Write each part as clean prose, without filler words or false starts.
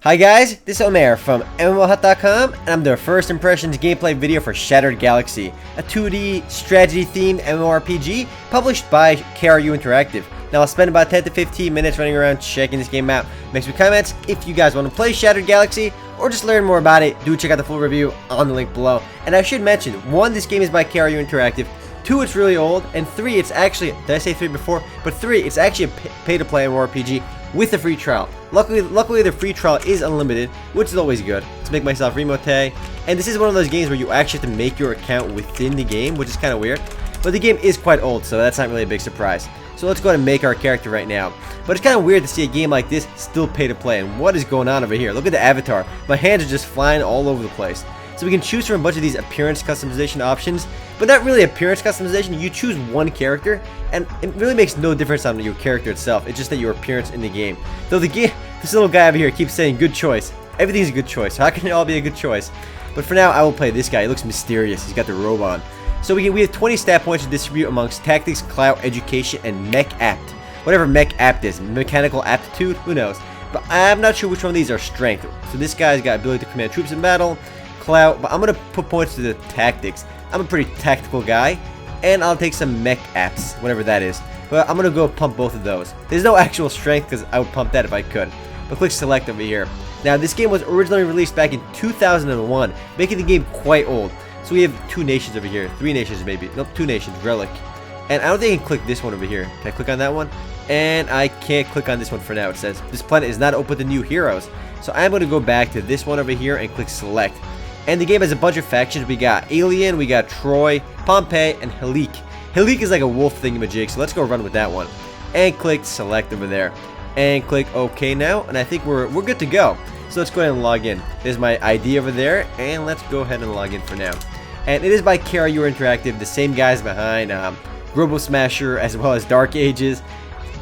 Hi guys, this is Omer from MMOHut.com, and I'm the first impressions gameplay video for Shattered Galaxy, a 2D strategy-themed MMORPG published by KRU Interactive. Now I'll spend about 10 to 15 minutes running around checking this game out. Make some comments if you guys want to play Shattered Galaxy or just learn more about it. Do check out the full review on the link below. And I should mention, 1, this game is by KRU Interactive. 2, it's really old, and 3, it's actually, did I say 3 before? But 3, it's actually a pay-to-play MMORPG with a free trial. Luckily the free trial is unlimited, which is always good. To make myself remote, and this is one of those games where you actually have to make your account within the game, which is kind of weird. But the game is quite old, so that's not really a big surprise. So let's go ahead and make our character right now. But it's kind of weird to see a game like this still pay to play, and what is going on over here? Look at the avatar. My hands are just flying all over the place. So we can choose from a bunch of these appearance customization options, but not really appearance customization. You choose one character, and it really makes no difference on your character itself. It's just that your appearance in the game. Though this little guy over here keeps saying good choice. Everything's a good choice. How can it all be a good choice? But for now, I will play this guy. He looks mysterious. He's got the robe on. So we have 20 stat points to distribute amongst tactics, clout, education, and mech apt. Whatever mech apt is, mechanical aptitude, who knows? But I'm not sure which one of these are strength. So this guy's got ability to command troops in battle. Clout, but I'm gonna put points to the tactics. I'm a pretty tactical guy, and I'll take some mech apps, whatever that is. But I'm gonna go pump both of those. There's no actual strength because I would pump that if I could. But click select over here. Now this game was originally released back in 2001, making the game quite old. So we have 2 nations over here, 3 nations maybe. Nope, 2 nations, relic. And I don't think I can click this one over here. Can I click on that one? And I can't click on this one for now. It says this planet is not open to new heroes. So I'm gonna go back to this one over here and click select. And the game has a bunch of factions. We got Alien, we got Troy, Pompeii, and Helique. Helique is like a wolf thingamajig, so let's go run with that one. And click select over there. And click OK now, and I think we're good to go. So let's go ahead and log in. There's my ID over there, and let's go ahead and log in for now. And it is by KRU Interactive, the same guys behind Robo Smasher as well as Dark Ages.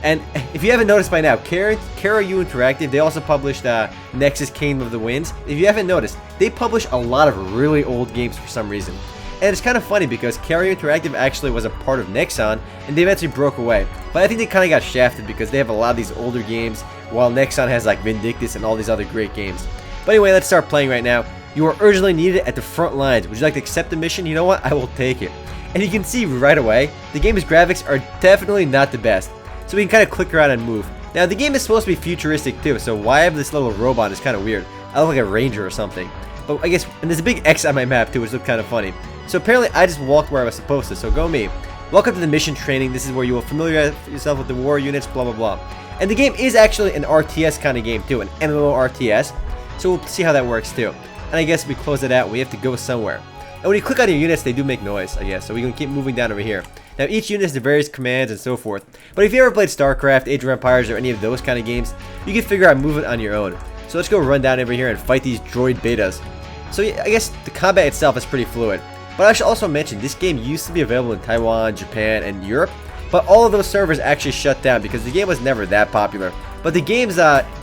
And if you haven't noticed by now, KRU Interactive, they also published Nexus Kingdom of the Winds. If you haven't noticed, they publish a lot of really old games for some reason. And it's kind of funny because KRU Interactive actually was a part of Nexon, and they eventually broke away. But I think they kind of got shafted because they have a lot of these older games, while Nexon has like Vindictus and all these other great games. But anyway, let's start playing right now. You are urgently needed at the front lines. Would you like to accept the mission? You know what? I will take it. And you can see right away, the game's graphics are definitely not the best. So we can kind of click around and move. Now the game is supposed to be futuristic too, so why I have this little robot is kind of weird. I look like a ranger or something. But I guess, and there's a big X on my map too, which looks kind of funny. So apparently I just walked where I was supposed to, so go me. Welcome to the mission training. This is where you will familiarize yourself with the war units, blah blah blah. And the game is actually an RTS kind of game too, an MMORTS. So we'll see how that works too. And I guess we close it out, we have to go somewhere. And when you click on your units, they do make noise, I guess. So we can keep moving down over here. Now each unit has the various commands and so forth. But if you ever played StarCraft, Age of Empires, or any of those kind of games, you can figure out movement on your own. So let's go run down over here and fight these droid betas. So I guess the combat itself is pretty fluid. But I should also mention, this game used to be available in Taiwan, Japan, and Europe. But all of those servers actually shut down because the game was never that popular. But the game's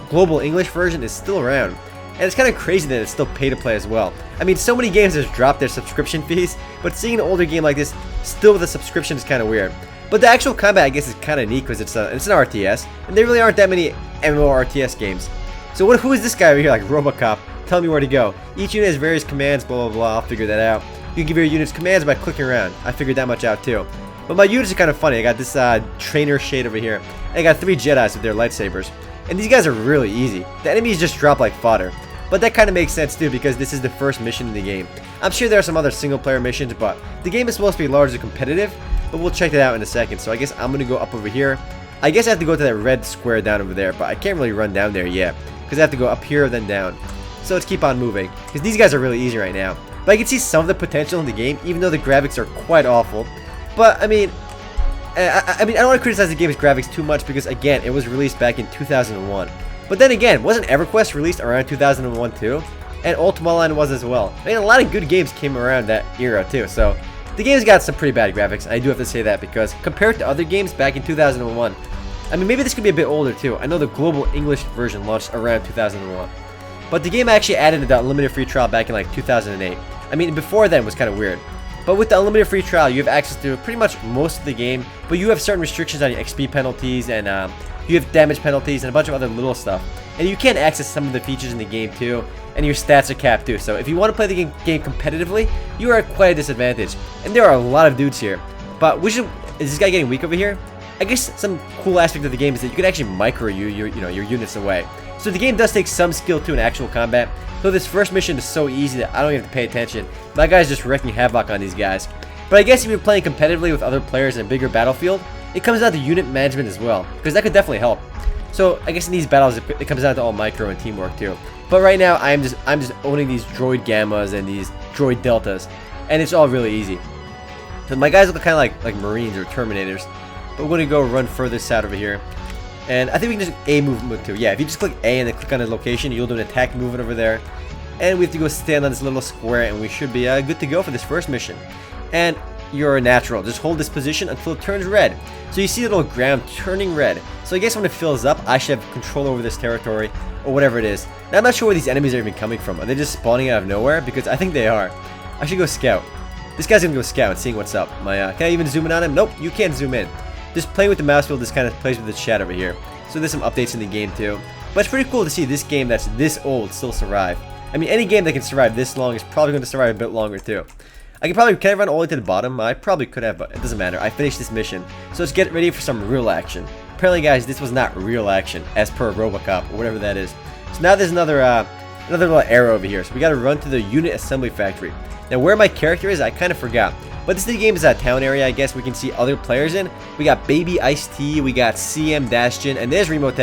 global English version is still around. And it's kind of crazy that it's still pay to play as well. I mean, so many games have dropped their subscription fees, but seeing an older game like this still with a subscription is kind of weird. But the actual combat, I guess, is kind of neat because it's an RTS, and there really aren't that many MMORTS games. So who is this guy over here, like Robocop? Tell me where to go. Each unit has various commands, blah blah blah. I'll figure that out. You can give your units commands by clicking around. I figured that much out too. But my units are kind of funny. I got this trainer shade over here, and I got 3 Jedis with their lightsabers. And these guys are really easy. The enemies just drop like fodder. But that kind of makes sense too because this is the first mission in the game. I'm sure there are some other single player missions, but the game is supposed to be largely competitive, but we'll check that out in a second. So I guess I'm going to go up over here. I guess I have to go to that red square down over there, but I can't really run down there yet because I have to go up here then down. So let's keep on moving because these guys are really easy right now. But I can see some of the potential in the game even though the graphics are quite awful. But I mean, I don't want to criticize the game's graphics too much because again, it was released back in 2001. But then again, wasn't EverQuest released around 2001 too? And Ultima Online was as well. I mean, a lot of good games came around that era too, so the game's got some pretty bad graphics. I do have to say that because compared to other games back in 2001, I mean, maybe this could be a bit older too. I know the global English version launched around 2001. But the game actually added the unlimited free trial back in like 2008. I mean, before then was kind of weird. But with the unlimited free trial, you have access to pretty much most of the game, but you have certain restrictions on your XP penalties and you have damage penalties, and a bunch of other little stuff. And you can access some of the features in the game too, and your stats are capped too. So if you want to play the game competitively, you are at quite a disadvantage. And there are a lot of dudes here. But is this guy getting weak over here? I guess some cool aspect of the game is that you can actually micro your units away. So the game does take some skill to in actual combat. So this first mission is so easy that I don't even have to pay attention. My guy's just wreaking havoc on these guys. But I guess if you're playing competitively with other players in a bigger battlefield, it comes down to unit management as well, because that could definitely help. So I guess in these battles, it comes down to all micro and teamwork too. But right now, I'm just owning these droid gammas and these droid deltas, and it's all really easy. So my guys look kind of like Marines or Terminators. But we're gonna go run further south over here, and I think we can just A movement too. Yeah, if you just click A and then click on the location, you'll do an attack movement over there. And we have to go stand on this little square, and we should be good to go for this first mission. And you're a natural. Just hold this position until it turns red. So you see the little ground turning red. So I guess when it fills up, I should have control over this territory, or whatever it is. Now I'm not sure where these enemies are even coming from. Are they just spawning out of nowhere? Because I think they are. I should go scout. This guy's gonna go scout and seeing what's up. Can I even zoom in on him? Nope, you can't zoom in. Just playing with the mouse wheel just kind of plays with the chat over here. So there's some updates in the game too. But it's pretty cool to see this game that's this old still survive. I mean, any game that can survive this long is probably going to survive a bit longer too. Can I run all the way to the bottom? I probably could have, but it doesn't matter. I finished this mission. So let's get ready for some real action. Apparently, guys, this was not real action, as per Robocop, or whatever that is. So now there's another little arrow over here. So we got to run to the unit assembly factory. Now, where my character is, I kind of forgot. But this game is a town area, I guess we can see other players in. We got Baby Ice-T, we got CM Dastion, and there's Remote.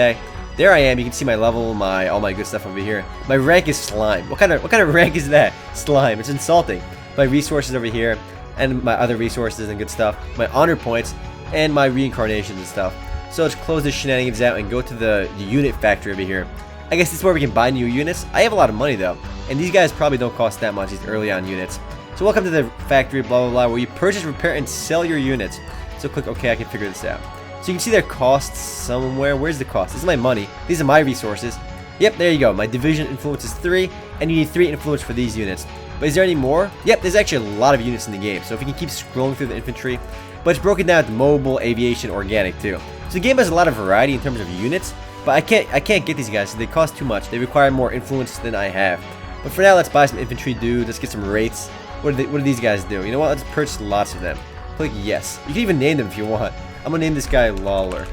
There I am. You can see my level, all my good stuff over here. My rank is Slime. What kind of rank is that? Slime. It's insulting. My resources over here, and my other resources and good stuff. My honor points, and my reincarnations and stuff. So let's close this shenanigans out and go to the unit factory over here. I guess this is where we can buy new units. I have a lot of money though, and these guys probably don't cost that much, these early on units. So welcome to the factory, blah, blah, blah, where you purchase, repair, and sell your units. So click OK, I can figure this out. So you can see their costs somewhere. Where's the cost? This is my money. These are my resources. Yep, there you go. My division influence is 3, and you need 3 influence for these units. But is there any more? Yep, there's actually a lot of units in the game. So if you can keep scrolling through the infantry. But it's broken down to mobile, aviation, organic too. So the game has a lot of variety in terms of units. But I can't get these guys, so they cost too much. They require more influence than I have. But for now, let's buy some infantry dudes. Let's get some rates. What do these guys do? You know what? Let's purchase lots of them. Click yes. You can even name them if you want. I'm gonna name this guy Lawler.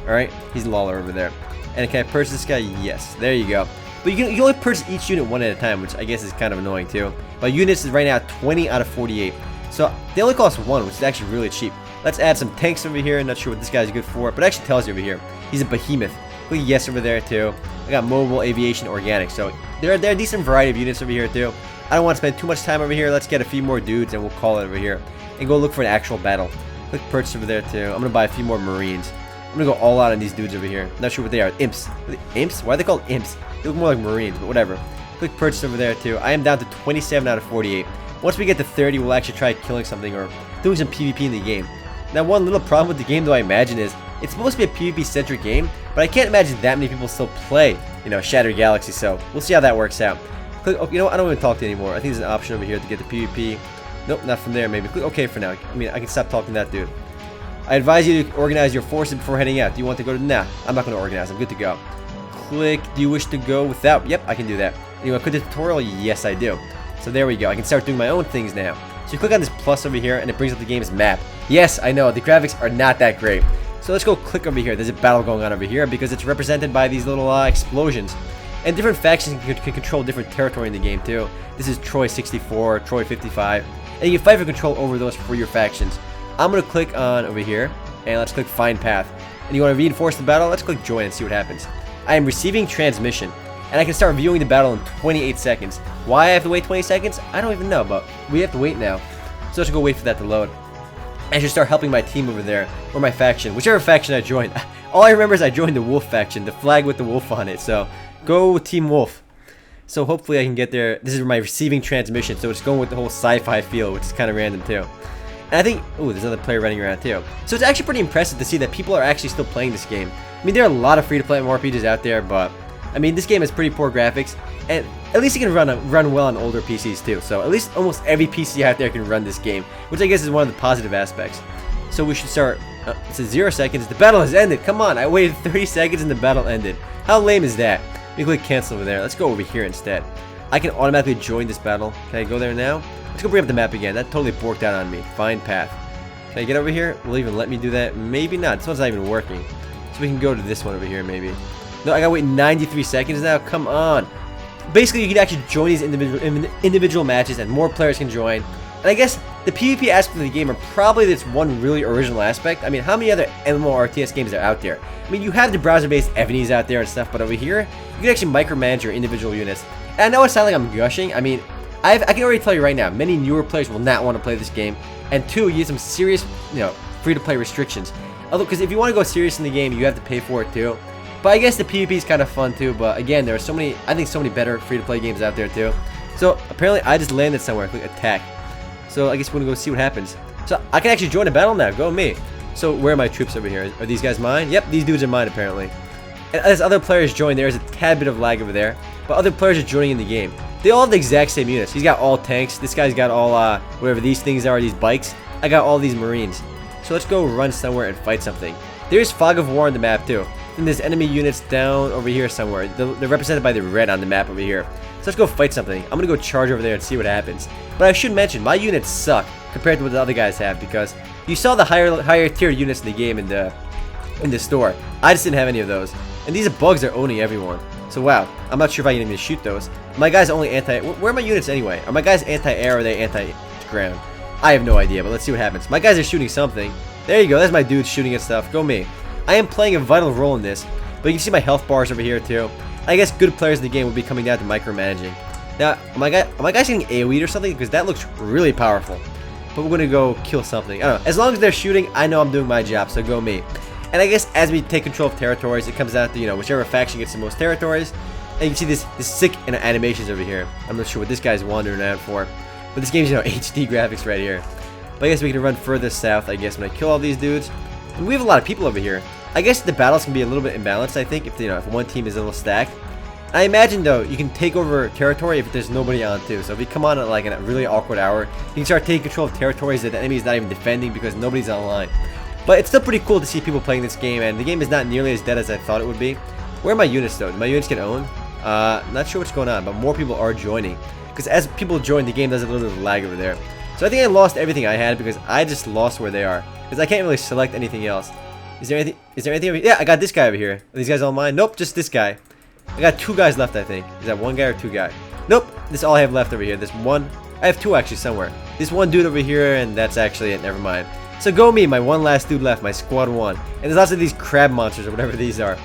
Alright? He's Lawler over there. And can I purchase this guy? Yes. There you go. But you can only purchase each unit one at a time, which I guess is kind of annoying too. But units is right now 20 out of 48. So they only cost 1, which is actually really cheap. Let's add some tanks over here. Not sure what this guy's good for, but it actually tells you over here. He's a behemoth. Click yes over there too. I got mobile, aviation, organic. So there are a decent variety of units over here too. I don't want to spend too much time over here. Let's get a few more dudes and we'll call it over here. And go look for an actual battle. Click purchase over there too. I'm going to buy a few more Marines. I'm going to go all out on these dudes over here. Not sure what they are. Imps. Are they imps? Why are they called imps? They look more like Marines, but whatever. Click purchase over there too. I am down to 27 out of 48. Once we get to 30, we'll actually try killing something or doing some PvP in the game. Now, one little problem with the game, though, I imagine, is it's supposed to be a PvP-centric game, but I can't imagine that many people still play, Shattered Galaxy, so we'll see how that works out. Click, oh, you know what? I don't even talk to you anymore. I think there's an option over here to get the PvP. Nope, not from there, maybe. Click OK for now. I mean, I can stop talking to that dude. I advise you to organize your forces before heading out. Do you want to go to... Nah, I'm not going to organize. I'm good to go. Click, do you wish to go without? Yep, I can do that. You want to quit the tutorial? Yes, I do. So there we go. I can start doing my own things now. So you click on this plus over here, and it brings up the game's map. Yes, I know, the graphics are not that great. So let's go click over here. There's a battle going on over here because it's represented by these little explosions. And different factions can control different territory in the game too. This is Troy 64, Troy 55. And you can fight for control over those for your factions. I'm going to click on over here, and let's click Find Path. And you want to reinforce the battle? Let's click Join and see what happens. I am receiving transmission, and I can start viewing the battle in 28 seconds. Why I have to wait 20 seconds? I don't even know, but we have to wait now. So let's go wait for that to load. I should start helping my team over there, or my faction, whichever faction I joined. All I remember is I joined the Wolf faction, the flag with the wolf on it, so go Team Wolf. So hopefully I can get there. This is my receiving transmission, so it's going with the whole sci-fi feel, which is kind of random too. And I think, oh, there's another player running around too. So it's actually pretty impressive to see that people are actually still playing this game. I mean, there are a lot of free-to-play MMORPGs out there, but I mean, this game has pretty poor graphics, and at least it can run well on older PCs too. So at least almost every PC out there can run this game, which I guess is one of the positive aspects. So we should start It says 0 seconds. The battle has ended. Come on, I waited 30 seconds and the battle ended. How lame is that? Let me click cancel over there. Let's go over here instead. I can automatically join this battle. Can I go there now? Let's go bring up the map again. That totally borked out on me. Find path. Can I get over here? Will it even let me do that? Maybe not. This one's not even working. So we can go to this one over here maybe. No, I gotta wait 93 seconds now. Come on. Basically, you can actually join these individual matches and more players can join. And I guess the PvP aspect of the game are probably this one really original aspect. I mean, how many other MMORPGs games are out there? I mean, you have the browser-based Evanies out there and stuff, but over here, you can actually micromanage your individual units. And I know it sounds like I'm gushing. I mean, I can already tell you right now, many newer players will not want to play this game. And two, you have some serious, free-to-play restrictions. Although, because if you want to go serious in the game, you have to pay for it too. But I guess the PvP is kind of fun too. But again, there are so many better free-to-play games out there too. So apparently, I just landed somewhere. Click attack. So I guess we're gonna go see what happens. So I can actually join a battle now. Go me. So where are my troops over here? Are these guys mine? Yep, these dudes are mine apparently. And as other players join, there's a tad bit of lag over there. But other players are joining in the game. They all have the exact same units. He's got all tanks. This guy's got all whatever these things are, these bikes. I got all these marines. So let's go run somewhere and fight something. There's fog of war on the map too. And there's enemy units down over here somewhere. They're represented by the red on the map over here. So let's go fight something. I'm gonna go charge over there and see what happens. But I should mention, my units suck compared to what the other guys have because you saw the higher tier units in the game in the store. I just didn't have any of those. And these bugs are owning everyone. So wow, I'm not sure if I can even shoot those. My guys only anti. Where are my units anyway? Are my guys anti-air or are they anti-ground? I have no idea, but let's see what happens. My guys are shooting something. There you go. That's my dudes shooting at stuff. Go me. I am playing a vital role in this, but you can see my health bars over here too. I guess good players in the game will be coming down to micromanaging. Now, am my guys getting AoE'd or something? Because that looks really powerful. But we're gonna go kill something. I don't know. As long as they're shooting, I know I'm doing my job. So go me. And I guess as we take control of territories, it comes down to whichever faction gets the most territories. And you can see this sick animations over here. I'm not sure what this guy's wandering out for, but this game's HD graphics right here. But I guess we can run further south. I guess when I kill all these dudes, and we have a lot of people over here. I guess the battles can be a little bit imbalanced. I think if one team is a little stacked. I imagine though you can take over territory if there's nobody on too. So if you come on at like a really awkward hour, you can start taking control of territories that the enemy is not even defending because nobody's online. But it's still pretty cool to see people playing this game, and the game is not nearly as dead as I thought it would be. Where are my units though? Do my units get owned? Not sure what's going on, but more people are joining. Because as people join, the game does a little bit of lag over there. So I think I lost everything I had because I just lost where they are. Because I can't really select anything else. Is there anything over here? Yeah, I got this guy over here. Are these guys all mine? Nope, just this guy. I got two guys left, I think. Is that one guy or two guys? Nope, this is all I have left over here. This one. I have two actually somewhere. This one dude over here, and that's actually it. Never mind. So go me, my one last dude left, my squad one. And there's lots of these crab monsters or whatever these are.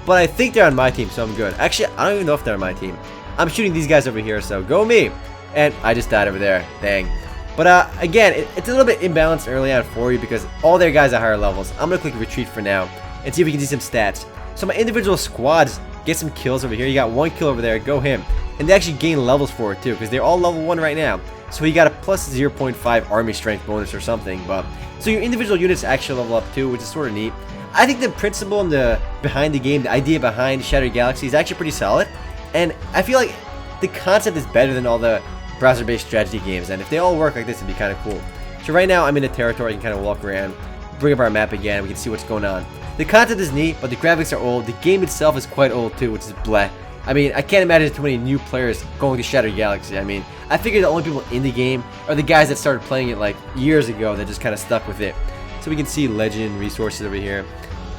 But I think they're on my team, so I'm good. Actually, I don't even know if they're on my team. I'm shooting these guys over here, so go me. And I just died over there. Dang. But again, it's a little bit imbalanced early on for you because all their guys are higher levels. I'm going to click retreat for now and see if we can see some stats. So my individual squads get some kills over here. You got one kill over there. Go him. And they actually gain levels for it too because they're all level 1 right now. So he got a plus 0.5 army strength bonus or something. But so your individual units actually level up too, which is sort of neat. I think the principle and behind the game, the idea behind Shattered Galaxy is actually pretty solid. And I feel like the concept is better than all the browser-based strategy games, and if they all work like this, it'd be kind of cool. So right now, I'm in a territory. I can kind of walk around, bring up our map again. We can see what's going on. The content is neat, but the graphics are old. The game itself is quite old too, which is bleh. I mean, I can't imagine too many new players going to Shattered Galaxy. I mean, I figure the only people in the game are the guys that started playing it like years ago that just kind of stuck with it. So we can see legend resources over here.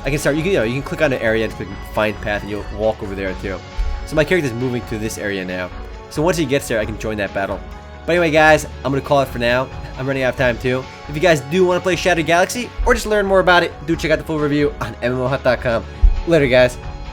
I can start. You can click on the area and click find path, and you'll walk over there too. So my character is moving to this area now. So once he gets there, I can join that battle. But anyway, guys, I'm going to call it for now. I'm running out of time, too. If you guys do want to play Shattered Galaxy or just learn more about it, do check out the full review on MMOHut.com. Later, guys.